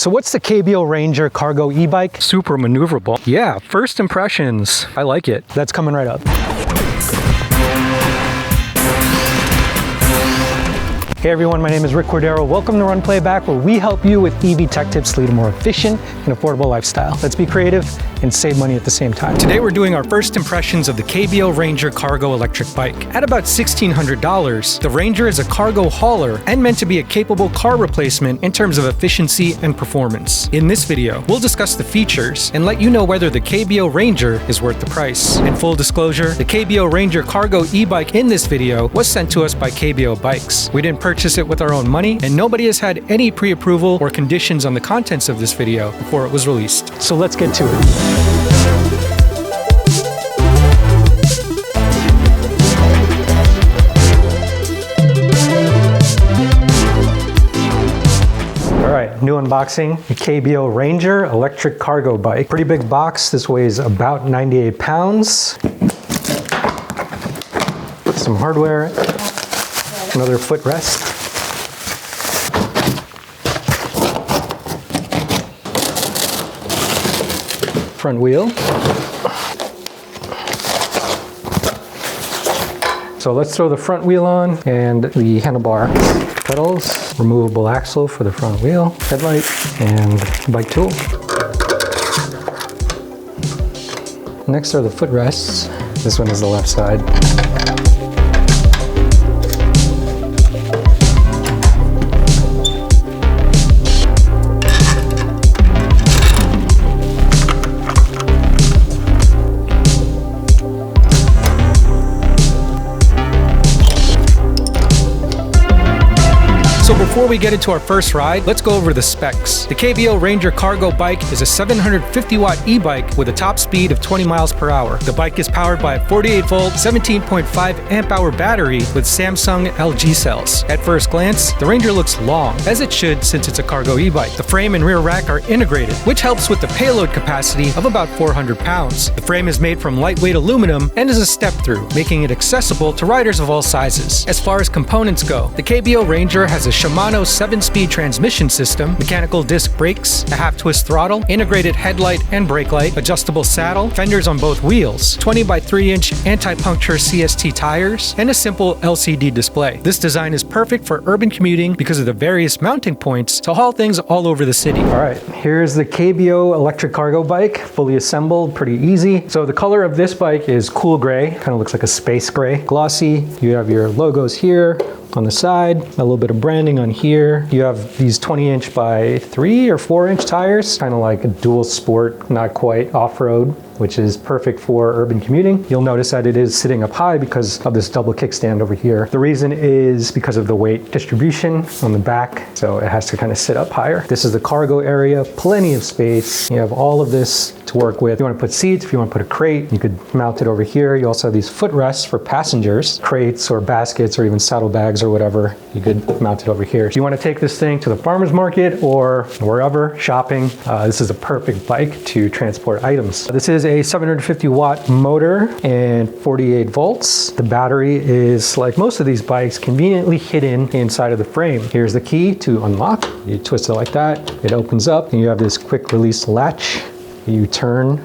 So what's the KBO Ranger Cargo e-bike? Super maneuverable. Yeah, first impressions. I like it. That's coming right up. Hey everyone, my name is Rick Cordero. Welcome to RunPlayBack, where we help you with EV tech tips to lead a more efficient and affordable lifestyle. Let's be creative and save money at the same time. Today we're doing our first impressions of the KBO Ranger Cargo electric bike. At about $1,600, the Ranger is a cargo hauler and meant to be a capable car replacement in terms of efficiency and performance. In this video, we'll discuss the features and let you know whether the KBO Ranger is worth the price. In full disclosure, the KBO Ranger Cargo e-bike in this video was sent to us by KBO Bikes. We didn't purchase it with our own money, and nobody has had any pre-approval or conditions on the contents of this video before it was released. So let's get to it. Alright, new unboxing, the KBO Ranger electric cargo bike. Pretty big box. This weighs about 98 pounds. Some hardware, another footrest. Front wheel. So let's throw the front wheel on and the handlebar. Pedals, removable axle for the front wheel, headlight, and bike tool. Next are the footrests. This one is the left side. So before we get into our first ride, let's go over the specs. The KBO Ranger Cargo bike is a 750 watt e-bike with a top speed of 20 miles per hour. The bike is powered by a 48 volt, 17.5 amp hour battery with Samsung LG cells. At first glance, the Ranger looks long, as it should since it's a cargo e-bike. The frame and rear rack are integrated, which helps with the payload capacity of about 400 pounds. The frame is made from lightweight aluminum and is a step-through, making it accessible to riders of all sizes. As far as components go, the KBO Ranger has a Shimano 7-speed transmission system, mechanical disc brakes, a half-twist throttle, integrated headlight and brake light, adjustable saddle, fenders on both wheels, 20 by 3-inch anti-puncture CST tires, and a simple LCD display. This design is perfect for urban commuting because of the various mounting points to haul things all over the city. All right, here's the KBO electric cargo bike, fully assembled, pretty easy. So the color of this bike is cool gray, kind of looks like a space gray. Glossy, you have your logos here on the side, a little bit of branding on here. You have these 20-inch by 3 or 4-inch tires, kind of like a dual sport, not quite off-road, which is perfect for urban commuting. You'll notice that it is sitting up high because of this double kickstand over here. The reason is because of the weight distribution on the back, so it has to kind of sit up higher. This is the cargo area, plenty of space. You have all of this to work with. If you want to put seats, if you want to put a crate, you could mount it over here. You also have these footrests for passengers, crates or baskets or even saddlebags or whatever. You could mount it over here. If you want to take this thing to the farmer's market or wherever, shopping, this is a perfect bike to transport items. This is a 750 watt motor and 48 volts. The battery is, like most of these bikes, conveniently hidden inside of the frame. Here's the key to unlock. You twist it like that, it opens up, and you have this quick release latch. You turn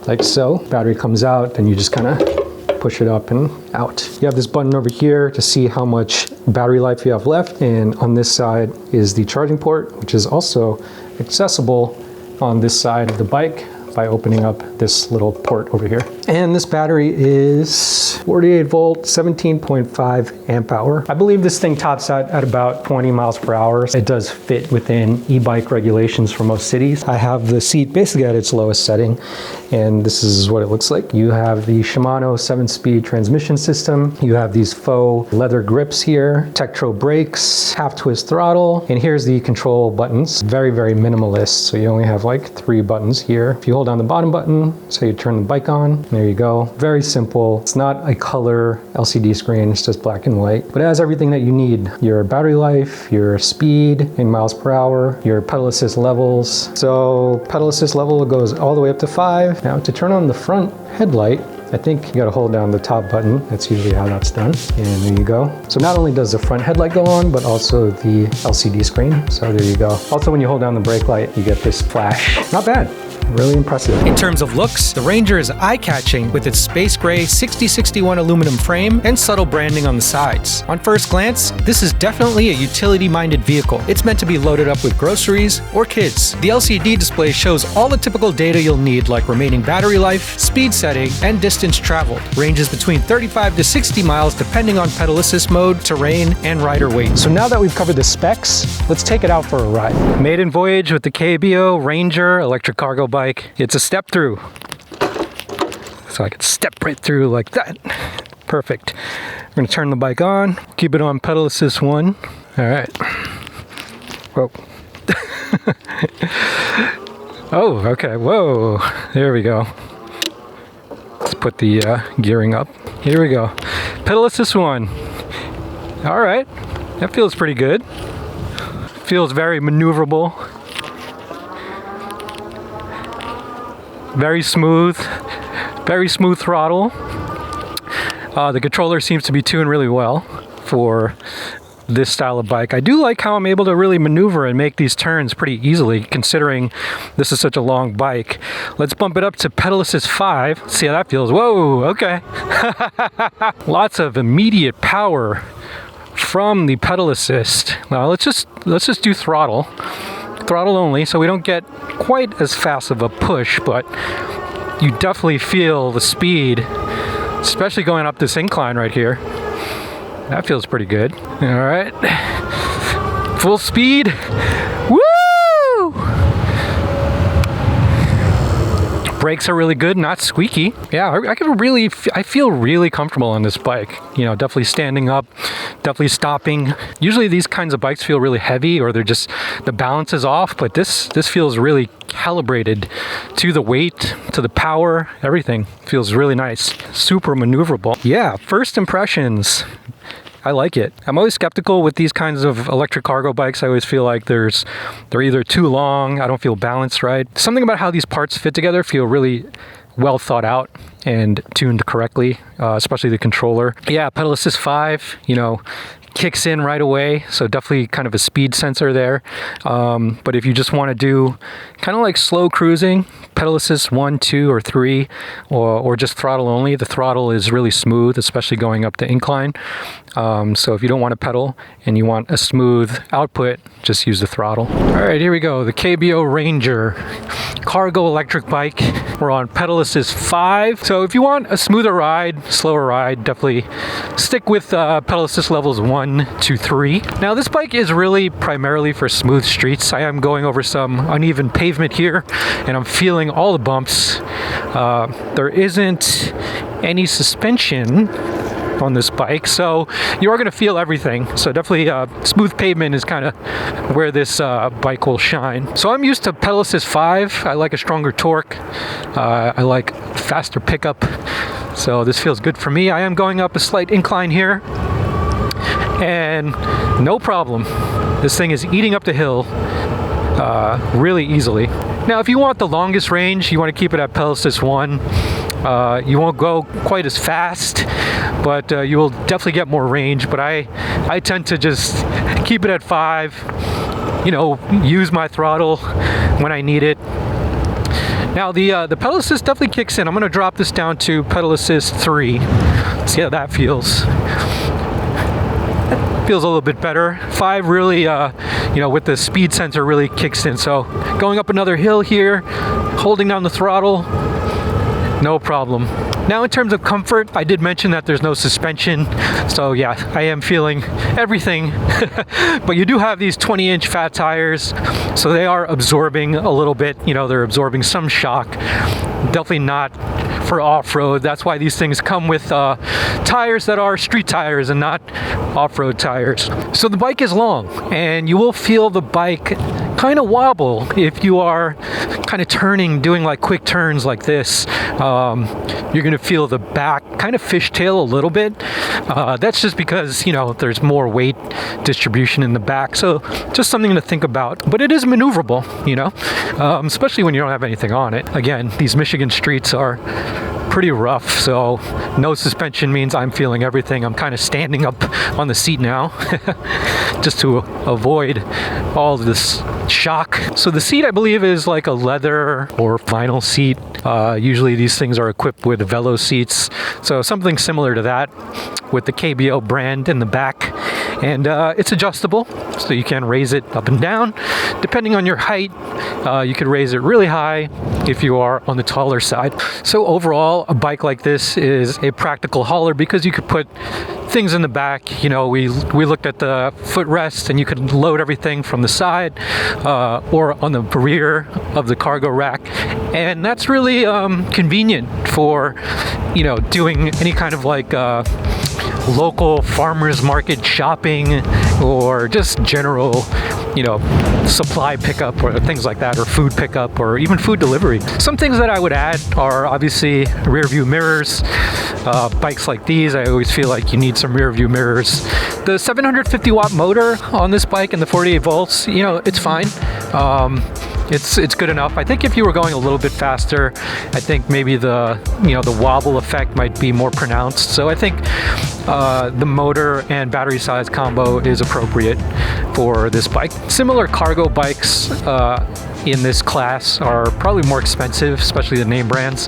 like so, battery comes out, then you just kind of push it up and out. You have this button over here to see how much battery life you have left, and on this side is the charging port, which is also accessible on this side of the bike by opening up this little port over here. And this battery is 48 volt, 17.5 amp hour. I believe this thing tops out at about 20 miles per hour. It does fit within e-bike regulations for most cities. I have the seat basically at its lowest setting, and this is what it looks like. You have the Shimano 7-speed transmission system. You have these faux leather grips here, Tektro brakes, half-twist throttle, and here's the control buttons. Very, very minimalist, so you only have like 3 buttons here. If you hold down the bottom button, so you turn the bike on, there you go. Very simple. It's not a color LCD screen, it's just black and white, but it has everything that you need. Your battery life, your speed in miles per hour, your pedal assist levels. So pedal assist level goes all the way up to 5. Now to turn on the front headlight, I think you gotta hold down the top button. That's usually how that's done. And there you go. So not only does the front headlight go on, but also the LCD screen. So there you go. Also, when you hold down the brake light, you get this flash. Not bad. Really impressive. In terms of looks, the Ranger is eye-catching with its space gray 6061 aluminum frame and subtle branding on the sides. On first glance, this is definitely a utility-minded vehicle. It's meant to be loaded up with groceries or kids. The LCD display shows all the typical data you'll need, like remaining battery life, speed setting, and distance traveled. Ranges between 35 to 60 miles depending on pedal assist mode, terrain, and rider weight. So now that we've covered the specs, let's take it out for a ride. Maiden voyage with the KBO Ranger electric cargo bike. It's a step through. So I can step right through like that. Perfect. I'm gonna turn the bike on, keep it on pedal assist 1. All right. Whoa. Oh, okay, whoa. There we go. Let's put the gearing up. Here we go. Pedal assist 1. All right, that feels pretty good. Feels very maneuverable. Very smooth throttle. The controller seems to be tuned really well for this style of bike. I do like how I'm able to really maneuver and make these turns pretty easily, considering this is such a long bike. Let's bump it up to pedal assist 5. See how that feels. Whoa, okay. Lots of immediate power from the pedal assist. Now let's just do throttle only, so we don't get quite as fast of a push, but you definitely feel the speed, especially going up this incline right here. That feels pretty good. All right, full speed. Woo! Brakes are really good, not squeaky. Yeah, I feel really comfortable on this bike. You know, definitely standing up, definitely stopping. Usually these kinds of bikes feel really heavy, or they're just, the balance is off, but this feels really calibrated to the weight, to the power, everything feels really nice. Super maneuverable. Yeah, first impressions. I like it. I'm always skeptical with these kinds of electric cargo bikes. I always feel like they're either too long, I don't feel balanced right. Something about how these parts fit together feel really well thought out and tuned correctly, especially the controller. Yeah, pedal assist 5, you know, kicks in right away, so definitely kind of a speed sensor there. But if you just want to do kind of like slow cruising, pedal assist 1, 2, or 3, or just throttle only. The throttle is really smooth, especially going up the incline. So if you don't want to pedal and you want a smooth output, just use the throttle. All right, here we go. The KBO Ranger Cargo electric bike. We're on pedal assist 5. So if you want a smoother ride, slower ride, definitely stick with pedal assist levels 1 to 3. Now this bike is really primarily for smooth streets. I am going over some uneven pavement here, and I'm feeling all the bumps. There isn't any suspension on this bike, so you are going to feel everything. So definitely smooth pavement is kind of where this bike will shine. So I'm used to pedal assist 5. I like a stronger torque. I like faster pickup, so this feels good for me. I am going up a slight incline here, and no problem. This thing is eating up the hill really easily. Now if you want the longest range, you want to keep it at pedal assist 1. You won't go quite as fast, but you will definitely get more range. But I tend to just keep it at 5, you know, use my throttle when I need it. Now the pedal assist definitely kicks in. I'm going to drop this down to pedal assist 3. See how that feels. Feels a little bit better. 5 really, you know, with the speed sensor really kicks in. So going up another hill here, holding down the throttle, no problem. Now in terms of comfort, I did mention that there's no suspension, so yeah, I am feeling everything. But you do have these 20-inch fat tires, so they are absorbing a little bit, you know, they're absorbing some shock. Definitely not for off-road. That's why these things come with tires that are street tires and not off-road tires. So the bike is long, and you will feel the bike kind of wobble if you are kind of turning, doing like quick turns like this. You're going to feel the back kind of fishtail a little bit. That's just because, you know, there's more weight distribution in the back. So just something to think about. But it is maneuverable, you know, especially when you don't have anything on it. Again, these Michigan streets are pretty rough, so no suspension means I'm feeling everything. I'm kind of standing up on the seat now just to avoid all this shock. So the seat, I believe, is like a leather or vinyl seat. Usually these things are equipped with Velo seats, so something similar to that with the KBO brand in the back. And it's adjustable, so you can raise it up and down depending on your height. You could raise it really high if you are on the taller side. So overall, a bike like this is a practical hauler because you could put things in the back. You know, we looked at the footrest, and you could load everything from the side or on the rear of the cargo rack, and that's really convenient for, you know, doing any kind of like local farmers market shopping or just general, you know, supply pickup or things like that, or food pickup, or even food delivery. Some things that I would add are obviously rear view mirrors. Bikes like these, I always feel like you need some rear view mirrors. The 750 watt motor on this bike and the 48 volts, you know, it's fine. It's good enough. I think if you were going a little bit faster, I think maybe the wobble effect might be more pronounced. So I think the motor and battery size combo is appropriate for this bike. Similar cargo bikes in this class are probably more expensive, especially the name brands.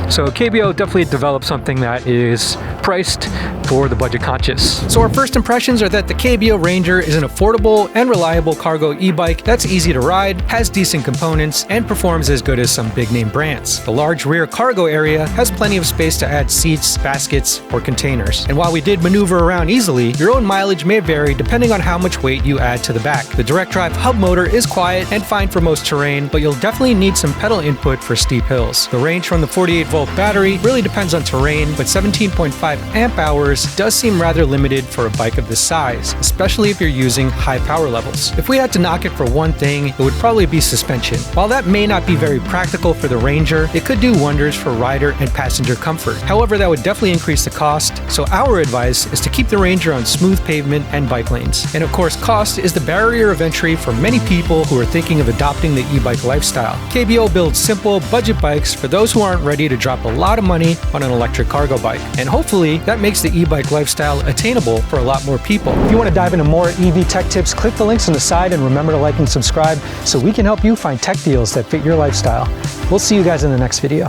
So KBO definitely developed something that is priced for the budget conscious. So our first impressions are that the KBO Ranger is an affordable and reliable cargo e-bike that's easy to ride, has decent components, and performs as good as some big name brands. The large rear cargo area has plenty of space to add seats, baskets, or containers. And while we did maneuver around easily, your own mileage may vary depending on how much weight you add to the back. The direct drive hub motor is quiet and fine for most terrain, but you'll definitely need some pedal input for steep hills. The range from the 48 volt battery really depends on terrain, but 17.5 amp hours does seem rather limited for a bike of this size, especially if you're using high power levels. If we had to knock it for one thing, it would probably be suspension. While that may not be very practical for the Ranger, it could do wonders for rider and passenger comfort. However, that would definitely increase the cost, so our advice is to keep the Ranger on smooth pavement and bike lanes. And of course, cost is the barrier of entry for many people who are thinking of adopting the e-bike lifestyle. KBO builds simple, budget bikes for those who aren't ready to drop a lot of money on an electric cargo bike. And hopefully, that makes the e-bike lifestyle attainable for a lot more people. If you want to dive into more EV tech tips, click the links on the side and remember to like and subscribe so we can help you find tech deals that fit your lifestyle. We'll see you guys in the next video.